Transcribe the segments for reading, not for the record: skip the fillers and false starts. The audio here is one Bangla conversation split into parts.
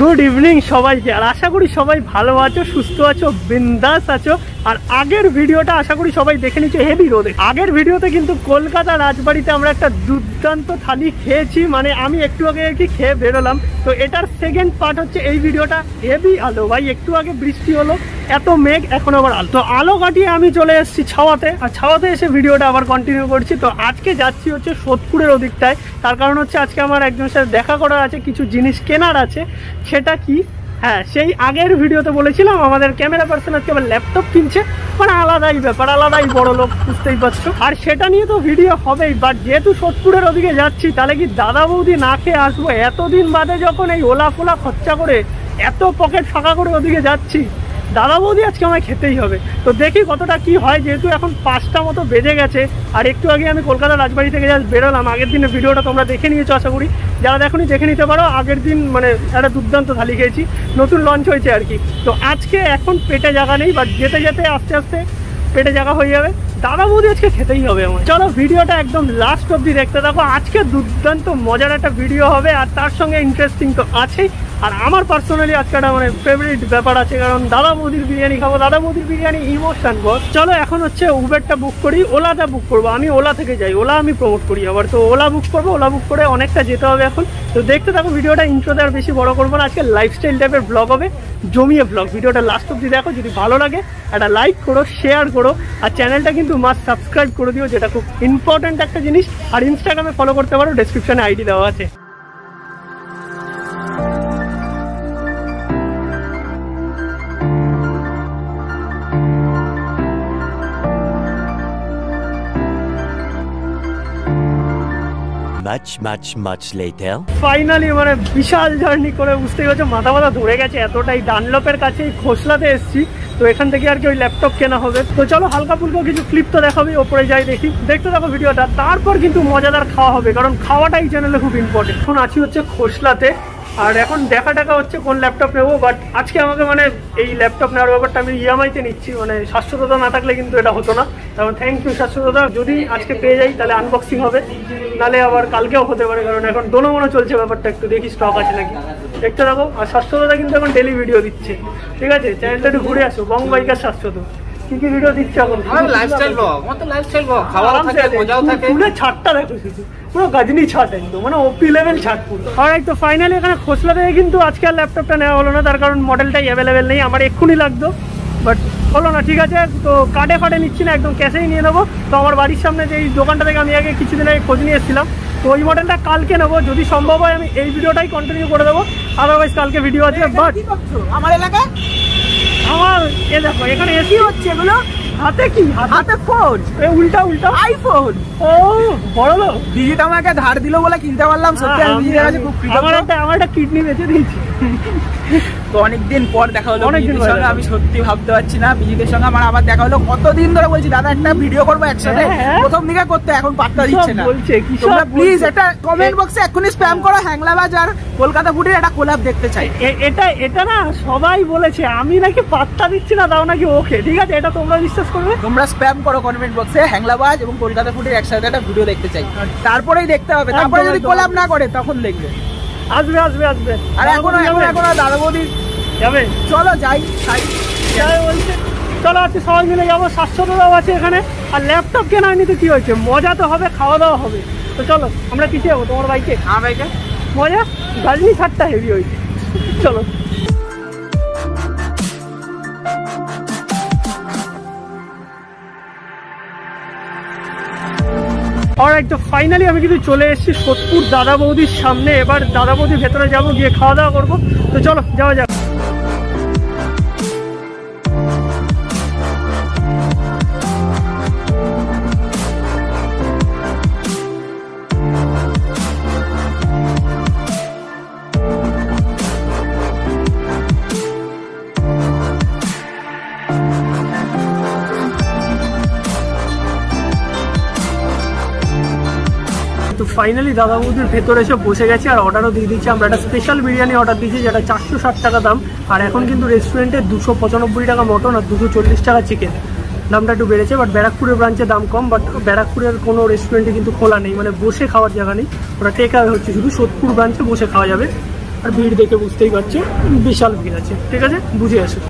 গুড ইভিনিং সবাইকে, আর আশা করি সবাই ভালো আছো, সুস্থ আছো, বিন্দাস আছো। আর আগের ভিডিওটা আশা করি সবাই দেখে নিচ্ছে হেভি রোদে। আগের ভিডিওতে কিন্তু কলকাতা রাজবাড়িতে আমরা একটা দুর্দান্ত থালি খেয়েছি, মানে আমি একটু আগে আর কি খেয়ে বেরোলাম। তো এটার সেকেন্ড পার্ট হচ্ছে এই ভিডিওটা। হেভি আলো ভাই, একটু আগে বৃষ্টি হলো, এত মেঘ, এখন আবার আলো। তো আলো কাটিয়ে আমি চলে এসেছি ছাওয়াতে, আর ছাওয়াতে এসে ভিডিওটা আবার কন্টিনিউ করছি। তো আজকে যাচ্ছি হচ্ছে সোদপুরের ওদিকটায়, তার কারণ হচ্ছে আজকে আমার একজনের সাথে দেখা করার আছে, কিছু জিনিস কেনার আছে। সেটা কি, হ্যাঁ সেই আগের ভিডিওতে বলেছিলাম আমাদের ক্যামেরা পার্সন আজকে আবার ল্যাপটপ কিনছে, মানে আলাদাই ব্যাপার, আলাদাই বড় লোক, বুঝতেই পারছো। আর সেটা নিয়ে তো ভিডিও হবেই, বাট যেহেতু সোদপুরের ওদিকে যাচ্ছি, তাহলে কি দাদা বৌদি না খেয়ে আসবো? এতদিন বাদে যখন এই ওলা ফোলা খরচা করে এত পকেট ফাঁকা করে ওদিকে যাচ্ছি, দাদা বৌদি আজকে আমায় খেতেই হবে। তো দেখি কতটা কি হয়, যেহেতু এখন 5টা মতো বেজে গেছে। আর একটু আগে আমি কলকাতা রাজবাড়ি থেকে যা বেরোলাম। আগের দিনের ভিডিওটা তোমরা দেখে নিয়েছো আশা করি, যারা দেখোনি দেখে নিতে পারো। আগের দিন মানে একটা দুর্দান্ত থালি খেয়েছি, নতুন লঞ্চ হয়েছে আর কি। তো আজকে এখন পেটে জায়গা নেই, বাট যেতে যেতে আস্তে আস্তে পেটে জায়গা হয়ে যাবে। দাদা বৌদি আজকে খেতেই হবে আমার। চলো ভিডিওটা একদম লাস্ট অবধি দেখতে থাকো। আজকে দুর্দান্ত মজার একটা ভিডিও হবে, আর তার সঙ্গে ইন্টারেস্টিং তো আছেই। আর আমার পার্সোনালি আজকে একটা মানে ফেভারিট ব্যাপার আছে, কারণ দাদা বৌদির বিরিয়ানি খাবো। দাদা বৌদির বিরিয়ানি ইমোশন বস। চলো এখন হচ্ছে উবেরটা বুক করি, ওলাটা বুক করবো। আমি ওলা থেকে যাই, ওলা আমি প্রমোট করি আবার। তো ওলা বুক করবো, ওলা বুক করে অনেকটা যেতে হবে এখন। তো দেখতে থাকো ভিডিওটা, ইন্ট্রোতে আর বেশি বড় করবো না। আজকে লাইফস্টাইল টাইপের ব্লগ হবে, জমিয়ে ব্লগ। ভিডিওটা লাস্ট অবধি দেখো, যদি ভালো লাগে একটা লাইক করো, শেয়ার করো, আর চ্যানেলটা কিন্তু মাস্ট সাবস্ক্রাইব করে দিও, যেটা খুব ইম্পর্টেন্ট একটা জিনিস। আর ইনস্টাগ্রামে ফলো করতে পারো, ডেসক্রিপশনে আইডি দেওয়া আছে। much later. ফাইনালি মানে বিশাল জার্নি করে, বুঝতেই পারছো মাথা ধরে গেছে এতটাই। ডানলপের কাছে খোসলাতে এসেছি, তো এখান থেকে আর কি ওই ল্যাপটপ কেনা হবে। তো চলো হালকা ফুলকা কিছু ক্লিপ তো দেখাবে, ওপরে যাই দেখি, দেখতে থাকো ভিডিওটা। তারপর কিন্তু মজাদার খাওয়া হবে, কারণ খাওয়াটা এই চ্যানেলে খুব ইম্পর্টেন্ট। এখন আছি হচ্ছে খোসলাতে, আর এখন দেখা হচ্ছে কোন ল্যাপটপ নেবো। বাট আজকে আমাকে মানে এই ল্যাপটপ নেওয়ার ব্যাপারটা আমি ইএমআইতে নিচ্ছি, মানে শাশ্বততা না থাকলে কিন্তু এটা হতো না। কারণ থ্যাংক ইউ শাশ্বততা, যদি আজকে পেয়ে যাই তাহলে আনবক্সিং হবে, নাহলে আবার কালকেও হতে পারে। কারণ এখন দোনো চলছে ব্যাপারটা, একটু দেখি স্টক আছে নাকি, দেখতে থাকো। আর শাশ্বততা কিন্তু এখন ডেলি ভিডিও দিচ্ছে, ঠিক আছে? চ্যানেলটা একটু ঘুরে আসো, বং বাইকার শাশ্বত কি কি ভিডিও দিচ্ছে এখন। লাইফস্টাইল ব্লগ, মত লাইফস্টাইল ব্লগ, খাওয়া থাকে, মজাও থাকে। পুরো ছাড়টা দেখো, শুধু পুরো গাজনি ছাড়, একদম মানে ওপি লেভেল ছাড় পুরো। আর তো ফাইনালি এখানে খোসলা থেকে কিন্তু আজকে আর ল্যাপটপটা নেওয়া হলো না, তার কারণ মডেলটাই অ্যাভেলেবেল নেই। আমার এক্ষুনি লাগতো, বাট হলো না। ঠিক আছে, তো কার্ডে ফাটে নিচ্ছি না, একদম ক্যাশেই নিয়ে নেবো। তো আমার বাড়ির সামনে যে এই দোকানটা থেকে আমি আগে কিছুদিন আগে খোঁজ নিয়ে এসেছিলাম, তো ওই মডেলটা কালকে নেবো। যদি সম্ভব হয় আমি এই ভিডিওটাই কন্টিনিউ করে দেবো, আদারওয়াইজ কালকে ভিডিও আছে। বাট আমার এলাকায় আমার এ দেখো এখানে এসি হচ্ছে, এগুলো হাতে কি, হাতে ফোন, উল্টা আইফোন। ও বড় লোক, দিদি তো আমাকে ধার দিল বলে কিনতে পারলাম। সত্যি আমার একটা কিডনি বেঁচে দিয়েছি। তো অনেকদিন পর দেখা হলো বিজিদের সঙ্গে, আমি সত্যি ভাবতে পারছি না। বিজিদের সঙ্গে আমার আবার দেখা হলো, কতদিন ধরে বলছি দাদা একটা ভিডিও করবো একসাথে, প্রথম দিকে করতে, এখন পাত্তা দিচ্ছে না। তোমরা প্লিজ একটা কমেন্ট বক্সে এক্ষুনি স্প্যাম করো, হ্যাংলাবাজ আর কলকাতা ফুডের একটা কোলাপ দেখতে চাই। এটা না সবাই বলেছে, আমি নাকি পাত্তা দিচ্ছি না, তাও নাকি ওকে। ঠিক আছে, এটা তোমরা বিশ্বাস করবে, তোমরা স্প্যাম করো কমেন্ট বক্সে, হ্যাংলাবাজ এবং কলকাতা ফুডের একসাথে একটা ভিডিও দেখতে চাই। তারপরেই দেখতে হবে, তারপরে যদি কোলাপ না করে তখন দেখবে। আসবে। আর এখন দাদা বৌদি যাবে, চলো যাই বলছে। চলো আজকে সবাই মিলে যাবো, শাশ্বততাও আছে এখানে। আর ল্যাপটপ কেনা হয়নি তো কি হয়েছে, মজা তো হবে, খাওয়া দাওয়া হবে। তো চলো আমরা কিসে যাবো, তোমার বাইকে? আমার বাইকে মজা, গাজনি ছাড়টা হেভি হয়েছে। চলো অলরাইট, তো ফাইনালি আমি কিন্তু চলে এসেছি সোদপুর দাদা বৌদির সামনে। এবার দাদা বৌদির ভেতরে যাবো, গিয়ে খাওয়া দাওয়া করবো। তো চলো যাওয়া যাক। তো ফাইনালি দাদা বৌদির ভেতরে এসে বসে গেছি আর অর্ডারও দিয়ে দিচ্ছি। আমরা একটা স্পেশাল বিরিয়ানি অর্ডার দিয়েছি যেটা 460 টাকা দাম, আর এখন কিন্তু রেস্টুরেন্টে 295 টাকা মটন আর 240 টাকা চিকেন। দামটা একটু বেড়েছে, বাট ব্যারাকপুরের ব্রাঞ্চে দাম কম, বাট ব্যারাকপুরের কোনো রেস্টুরেন্টে কিন্তু খোলা নেই, মানে বসে খাওয়ার জায়গা নেই, ওটা টেক অ্যাওয়ে হচ্ছে, শুধু সোদপুর ব্রাঞ্চে বসে খাওয়া যাবে। আর ভিড় দেখে বুঝতেই পারছো বিশাল ভিড় আছে, ঠিক আছে বুঝে আসো।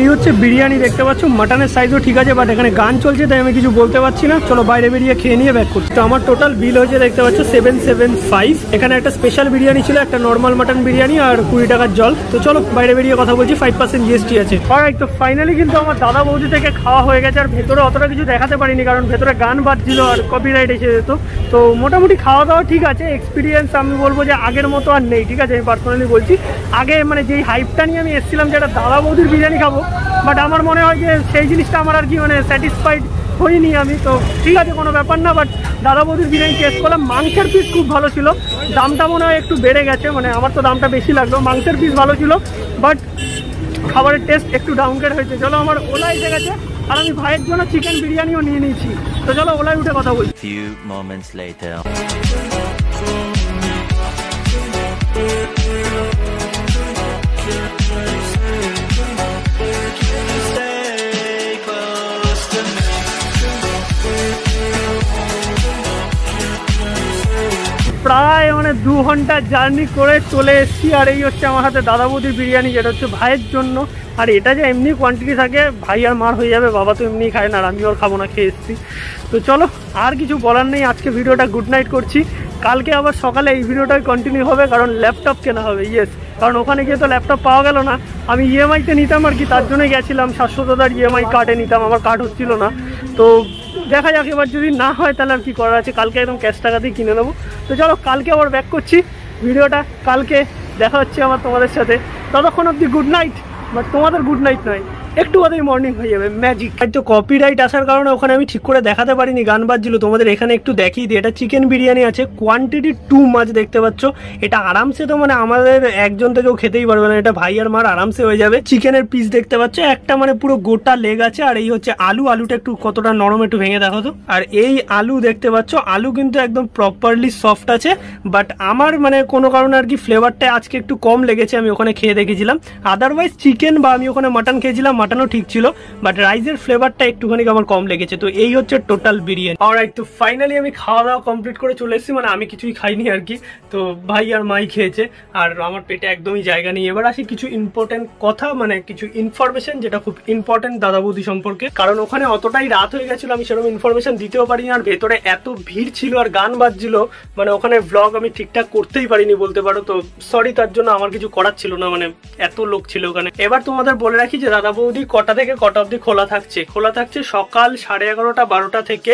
এই হচ্ছে বিরিয়ানি, দেখতে পাচ্ছ মাটনের সাইজও ঠিক আছে, বাট এখানে গান চলছে তাই আমি কিছু বলতে পারছি না। চলো বাইরে বেরিয়ে খেয়ে নিয়ে ব্যাক করছি। তো আমার টোটাল বিল হয়েছে দেখতে পাচ্ছ 775। এখানে একটা স্পেশাল বিরিয়ানি ছিল, একটা নর্মাল মাটন বিরিয়ানি আর 20 টাকার জল। তো চলো বাইরে বেরিয়ে কথা বলছি, 5% জিএসটি আছে। অলরাইট, তো ফাইনালি কিন্তু আমার দাদা বৌদি থেকে খাওয়া হয়ে গেছে, আর ভেতরে অতটা কিছু দেখাতে পারিনি কারণ ভেতরে গান বাজছিল আর কপিরাইট এসে যেত। তো মোটামুটি খাওয়া দাওয়া ঠিক আছে, এক্সপিরিয়েন্স আমি বলবো যে আগের মতো আর নেই, ঠিক আছে আমি পার্সোনালি বলছি। আগে মানে যেই হাইপটা নিয়ে আমি এসেছিলাম যেটা দাদা বৌদির বিরিয়ানি খাবো, বাট আমার মনে হয় যে সেই জিনিসটা আমার আর কি মানে স্যাটিসফাইড হইনি আমি। তো ঠিক আছে কোনো ব্যাপার না, বাট দাদা বৌদির বিরিয়ানি টেস্ট করলাম, মাংসের পিস খুব ভালো ছিল। দামটা মনে হয় একটু বেড়ে গেছে, মানে আমার তো দামটা বেশি লাগলো, মাংসের পিস ভালো ছিল, বাট খাবারের টেস্ট একটু ডাউনগ্রেড হয়েছে। চলো আমার ওলা এসে গেছে, আর আমি ভাইয়ের জন্য চিকেন বিরিয়ানিও নিয়ে নিয়েছি। তো চলো ওলায় উঠে কথা বলি। প্রায় মানে 2 ঘন্টা জার্নি করে চলে এসেছি, আর এই হচ্ছে আমার হাতে দাদা বৌদির বিরিয়ানি, যেটা হচ্ছে ভাইয়ের জন্য। আর এটা যে এমনি কোয়ান্টিটি থাকে ভাই আর মার হয়ে যাবে, বাবা তো এমনি খায় না, আর আমিও খাবো না, খেয়ে এসেছি। তো চলো আর কিছু বলার নেই, আজকে ভিডিওটা গুড নাইট করছি। কালকে আবার সকালে এই ভিডিওটাই কন্টিনিউ হবে, কারণ ল্যাপটপ কেনা হবে। ইয়েস, কারণ ওখানে গিয়ে তো ল্যাপটপ পাওয়া গেল না, আমি ইএমআইতে নিতাম আর কি, তার জন্য গেছিলাম। 700 টাকার ইএমআই কার্ডে নিতাম, আমার কার্ড হচ্ছিল না। তো দেখা যাক এবার যদি না হয় তাহলে আর কি করার আছে, কালকে একদম ক্যাশ টাকা দিয়ে কিনে নেবো। তো চলো কালকে আবার ব্যাক করছি ভিডিওটা, কালকে দেখা হচ্ছে আমার তোমাদের সাথে। ততক্ষণ অবধি গুড নাইট, বাট তোমাদের গুড নাইট নয়, একটু বাদেই মর্নিং হয়ে যাবে, ম্যাজিক। তো কপিরাইট আসার কারণে ওখানে আমি ঠিক করে দেখাতে পারিনি, গান বাজছিল। তোমাদের এখানে একটু দেখিয়ে দিই, এটা চিকেন বিরিয়ানি আছে, কোয়ান্টিটি টু মাছ দেখতে পাচ্ছ। এটা আরামসে তো মানে আমাদের একজন থেকেও খেতেই পারবে না, এটা ভাই আর মার আরামসে হয়ে যাবে। চিকেনের পিস দেখতে পাচ্ছ একটা, মানে পুরো গোটা লেগ আছে। আর এই হচ্ছে আলু, আলুটা একটু কতটা নরম একটু ভেঙে দেখো তো। আর এই আলু দেখতে পাচ্ছ, আলু কিন্তু একদম প্রপারলি সফট আছে, বাট আমার মানে কোনো কারণে আর কি ফ্লেভারটা আজকে একটু কম লেগেছে, আমি ওখানে খেয়ে দেখেছিলাম। আদারওয়াইজ চিকেন বা আমি ওখানে মাটন খেয়েছিলাম, মাটনও ঠিক ছিল, বাট রাইসের ফ্লেভারটা একটুখানি আমার কম লেগেছে। তো এই হচ্ছে টোটাল বিরিয়ানি। অলরাইট, তো ফাইনালি আমি খাওয়া দাওয়া কমপ্লিট করে চলে এসেছি, মানে আমি কিছুই খাইনি আর কি। তো ভাই আর মাই খেয়েছে, আর আমার পেটে একদমই জায়গা নেই। এবার আসি কিছু ইম্পর্টেন্ট কথা, মানে কিছু ইনফরমেশন যেটা খুব ইম্পর্টেন্ট দাদা বৌদি সম্পর্কে, কারণ ওখানে অতটাই রাত হয়ে গেছিল, আমি সেরকম ইনফরমেশন দিতেও পারিনি। আর ভেতরে এত ভিড় ছিল আর গান বাজছিল, মানে ওখানে ব্লগ আমি ঠিকঠাক করতেই পারিনি বলতে পারো। তো সরি, তার জন্য আমার কিছু করার ছিল না, মানে এত লোক ছিল ওখানে। এবার তোমাদের বলে রাখি যে দাদা বৌদি কটা থেকে কটা অবধি খোলা থাকছে। খোলা থাকছে সকাল 11:30 12টা থেকে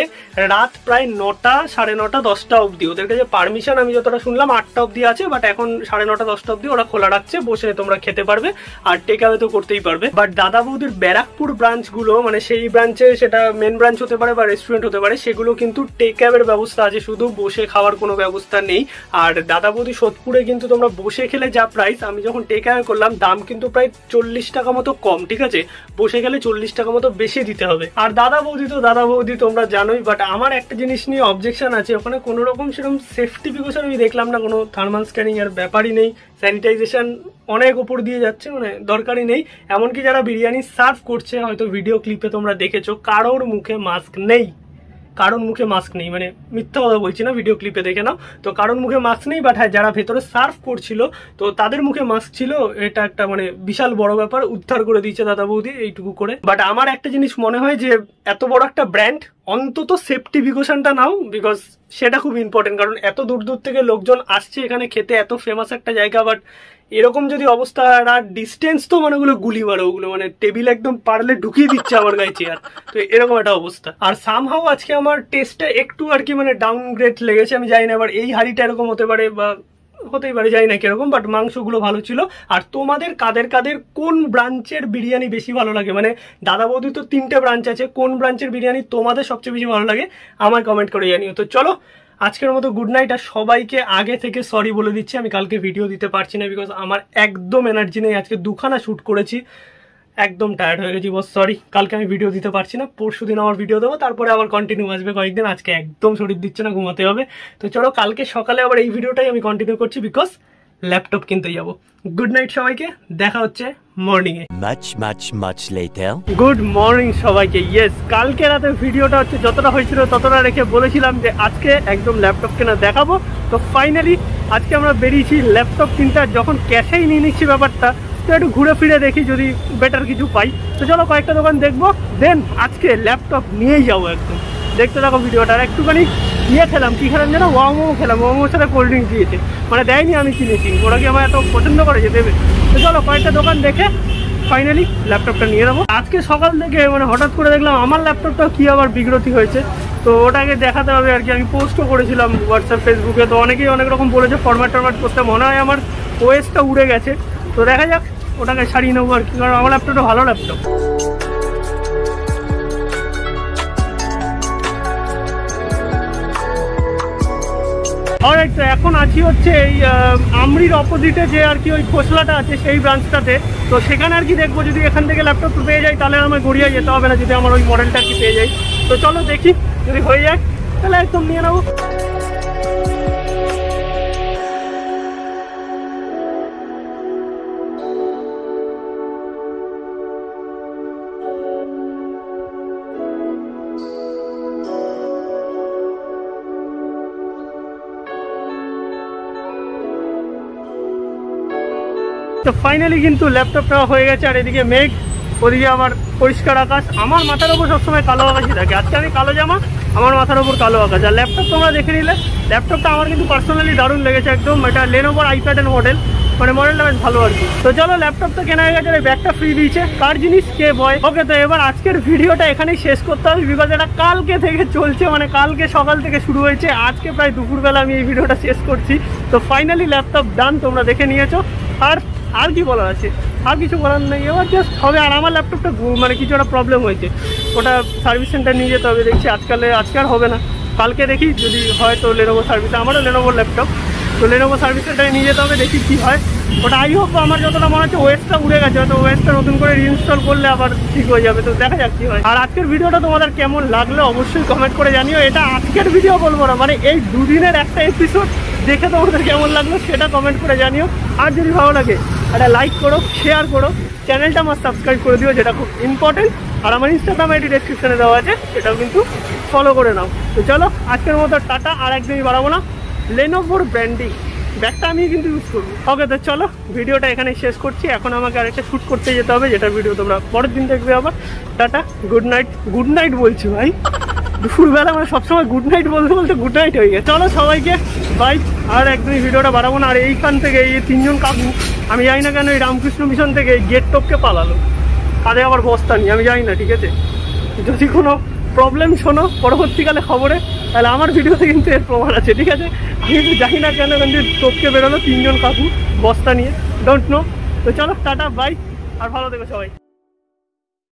রাত প্রায় 9টা 9:30 10টা অবধি। ওদের কাছে পারমিশন আমি যতটা শুনলাম 8টা অবধি আছে, বাট এখন 9:30 10টা অবধি ওরা খোলা রাখছে, বসে তোমরা খেতে পারবে আর টেক অ্যাওয়ে তো করতেই পারবে। বাট দাদা বৌদির ব্যারাকপুর ব্রাঞ্চগুলো, মানে সেই ব্রাঞ্চে সেটা মেন ব্রাঞ্চ হতে পারে বা রেস্টুরেন্ট হতে পারে, সেগুলো কিন্তু টেক অ্যাওয়ের ব্যবস্থা আছে, শুধু বসে খাওয়ার কোনো ব্যবস্থা নেই। আর দাদা বৌদি সোদপুরে কিন্তু তোমরা বসে খেলে যা প্রাইস, আমি যখন টেক অ্যাওয়ে করলাম দাম কিন্তু প্রায় 40 টাকা মতো কম, ঠিক আছে, বসে গেলে 40 টাকা মতো বেশি দিতে হবে। আর দাদা বৌদি তোমরা জানোই, বাট আমার একটা জিনিস নিয়ে অবজেকশন আছে, ওখানে কোনো রকম সেরকম সেফটি প্রিকশন আমি দেখলাম না, কোনো থার্মাল স্ক্যানিং এর ব্যাপারই নেই, স্যানিটাইজেশন অনেক উপর দিয়ে যাচ্ছে, মানে দরকারই নেই। এমনকি যারা বিরিয়ানি সার্ভ করছে, হয়তো ভিডিও ক্লিপে তোমরা দেখেছো, কারোর মুখে মাস্ক নেই, কারণ মুখে মাস্ক নেই, মানে মিথ্যা কথা বলছি না, ভিডিও ক্লিপে দেখে নাও। তো কারণ মুখে মাস্ক নেই, বাট হ্যাঁ যারা ভেতরে সার্ভ করছিল তো তাদের মুখে মাস্ক ছিল। এটা একটা মানে বিশাল বড় ব্যাপার, উদ্ধার করে দিয়েছে দাদা বৌদি এইটুকু করে। বাট আমার একটা জিনিস মনে হয় যে এত বড় একটা ব্র্যান্ড, অন্তত সেফটি প্রিকশনটা নাও, বিকজ সেটা খুব ইম্পর্টেন্ট। কারণ এত দূর দূর থেকে লোকজন আসছে এখানে খেতে, এত ফেমাস একটা জায়গা, বাট এরকম যদি অবস্থা, আর ডিস্টেন্স তো মানে ওগুলো গুলি মারো, ওগুলো মানে টেবিল একদম পারলে ঢুকিয়ে দিচ্ছে আমার গায়ে চেয়ার, তো এরকম একটা অবস্থা। আর সামহাও আজকে আমার টেস্টটা একটু আর কি মানে ডাউনগ্রেড লেগেছে, আমি জানি না এবার এই হাড়িটা এরকম হতে পারে বা হতেই পারে, জানি না কিরকম, বাট মাংসগুলো ভালো ছিল। আর তোমাদের কাদের কাদের কোন ব্রাঞ্চের বিরিয়ানি বেশি ভালো লাগে, মানে দাদা বৌদি তো 3টে ব্রাঞ্চ আছে, কোন ব্রাঞ্চের বিরিয়ানি তোমাদের সবচেয়ে বেশি ভালো লাগে আমায় কমেন্ট করে জানিও। তো চলো আজকের মতো গুড নাইট। আর সবাইকে আগে থেকে সরি বলে দিচ্ছি, আমি কালকে ভিডিও দিতে পারছি না, বিকজ আমার একদম এনার্জি নেই। আজকে 2খানা শ্যুট করেছি, একদম টায়ার্ড হয়ে গেছি, বস সরি। কালকে আমি ভিডিও দিতে পারছি না, পরশু দিন আমার ভিডিও দেবো, তারপরে আবার কন্টিনিউ আসবে কয়েকদিন। আজকে একদম শরীর দিচ্ছে না, ঘুমাতে হবে। তো চলো কালকে সকালে আবার এই ভিডিওটাই আমি কন্টিনিউ করছি, বিকজ ল্যাপটপ কিনতে যাবো। গুড নাইট সবাইকে, দেখা হচ্ছে মর্নিং এ। গুড মর্নিং সবাইকে। ইয়েস, কালকে রাতের ভিডিওটা হচ্ছে যতটা হয়েছিল ততটা রেখে বলেছিলাম যে আজকে একদম ল্যাপটপ কেনা দেখাবো। তো ফাইনালি আজকে আমরা বেরিয়েছি ল্যাপটপ কিনতে। যখন ক্যাশেই নিয়ে নিচ্ছি ব্যাপারটা, তো একটু ঘুরে ফিরে দেখি যদি বেটার কিছু পাই। তো চলো কয়েকটা দোকান দেখবো, দেন আজকে ল্যাপটপ নিয়েই যাবো একদম। দেখতে থাকো ভিডিওটা। আর একটুখানি খেলাম, কি খেলাম যেন, মোমো খেলাম। মোমোর সাথে কোল্ড ড্রিঙ্কস দিয়েছে, মানে দেয়নি, আমি কিনেছি। ওরা কি আমার এত পছন্দ করে যে দেবে। তো চলো কয়েকটা দোকান দেখে ফাইনালি ল্যাপটপটা নিয়ে নেবো। আজকে সকাল থেকে মানে হঠাৎ করে দেখলাম আমার ল্যাপটপটা কি আবার বিগ্রতি হয়েছে, তো ওটাকে দেখাতে হবে আর কি। আমি পোস্টও করেছিলাম হোয়াটসঅ্যাপ ফেসবুকে, তো অনেকেই অনেক রকম বলেছে ফরম্যাট টরম্যাট করতে, মনে হয় আমার ওএসটা উড়ে গেছে। তো দেখা যাক, ওটাকে সারিয়ে নেবো আর কি, কারণ আমার ল্যাপটপটা ভালো ল্যাপটপ। অলরাইট, তো এখন আছি হচ্ছে এই আমরির অপোজিটে যে আর কি ওই খোসলাটা আছে সেই ব্রাঞ্চটাতে। তো সেখানে আর কি দেখবো, যদি এখান থেকে ল্যাপটপ পেয়ে যাই তাহলে আমার গড়িয়া যেতে হবে না, যদি আমার ওই মডেলটা আর কি পেয়ে যাই। তো চলো দেখি, যদি হয়ে যায় তাহলে একদম নিয়ে নেবো। তো ফাইনালি কিন্তু ল্যাপটপটা হয়ে গেছে। আর এদিকে মেঘ, ওদিকে আবার পরিষ্কার আকাশ। আমার মাথার ওপর সবসময় কালো আকাশই থাকে, আজকে আমি কালো জামা, আমার মাথার ওপর কালো আকাশ। আর ল্যাপটপ তোমরা দেখে নিলে, ল্যাপটপটা আমার কিন্তু পার্সোনালি দারুণ লেগেছে একদম। এটা লেনোভোর আইপ্যাডের মডেল, মানে মডেলটা বেশ ভালো আর কি। তো চলো ল্যাপটপটা কেনা হয়ে গেছে, ব্যাগটা ফ্রি দিয়েছে, কার জিনিস কে বয়। ওকে, তো এবার আজকের ভিডিওটা এখানেই শেষ করতে হবে, বিকজ এটা কালকে থেকে চলছে, মানে কালকে সকাল থেকে শুরু হয়েছে, আজকে প্রায় দুপুরবেলা আমি এই ভিডিওটা শেষ করছি। তো ফাইনালি ল্যাপটপ ডান, তোমরা দেখে নিয়েছো। আর কি বলার আছে, আর কিছু বলার নেই, এবার জাস্ট হবে। আর আমার ল্যাপটপটা মানে কিছু একটা প্রবলেম হয়েছে, ওটা সার্ভিস সেন্টার নিয়ে যেতে হবে। দেখছি আজকে আর হবে না, কালকে দেখি যদি হয় তো লেনোভো সার্ভিসে, আমারও লেনোভোর ল্যাপটপ, তো লেনোভো সার্ভিস সেন্টারে নিয়ে যেতে হবে, দেখি কী হয়। ওটা আই হোপ, আমার যতটা মনে হচ্ছে ওএসটা উড়ে গেছে, হয়তো ওএসটা নতুন করে রিইনস্টল করলে আবার ঠিক হয়ে যাবে। তো দেখা যাক কী হয়। আর আজকের ভিডিওটা তোমাদের কেমন লাগলো অবশ্যই কমেন্ট করে জানিও। এটা আজকের ভিডিও বলবো না, মানে এই দুদিনের একটা এপিসোড দেখে তোমাদের কেমন লাগলো সেটা কমেন্ট করে জানিও। আর যদি ভালো লাগে একটা লাইক করো, শেয়ার করো, চ্যানেলটা আমার সাবস্ক্রাইব করে দিও, যেটা খুব ইম্পর্টেন্ট। আর আমার ইনস্টাগ্রাম আইডি ডেসক্রিপশনে দেওয়া আছে, সেটাও কিন্তু ফলো করে নাও। তো চলো আজকের মতো টাটা, আর একদিনই বাড়াবো না। লেনোভোর ব্র্যান্ডিং ব্যাগটা আমি কিন্তু ইউজ করবো। ওকে, তো চলো ভিডিওটা এখানে শেষ করছি। এখন আমাকে আরেকটা শ্যুট করতে যেতে হবে, যেটা ভিডিও তোমরা পরের দিন দেখবে আবার। Tata, good night. Good night বলছি ভাই, দুপুরবেলা মানে সবসময় গুড নাইট বলতে বলতে গুড নাইট হয়ে গেছে। চলো সবাইকে বাই, আর একদমই ভিডিওটা বাড়াবো না। আর এইখান থেকে এই 3জন কাকু, আমি জানি না কেন এই রামকৃষ্ণ মিশন থেকে গেট টপকে পালালো, কাঁধে আবার বস্তা নিয়ে, আমি জানি না। ঠিক আছে, যদি কোনো প্রবলেম শোনো পরবর্তীকালে খবরে, তাহলে আমার ভিডিওতে কিন্তু এর প্রমাণ আছে। ঠিক আছে, আমি তো জানি না কেন কিন্তু টপকে বেরোলো 3জন কাকু বস্তা নিয়ে, ডোন্ট নো। তো চলো টাটা বাই, আর ভালো থেকো সবাই।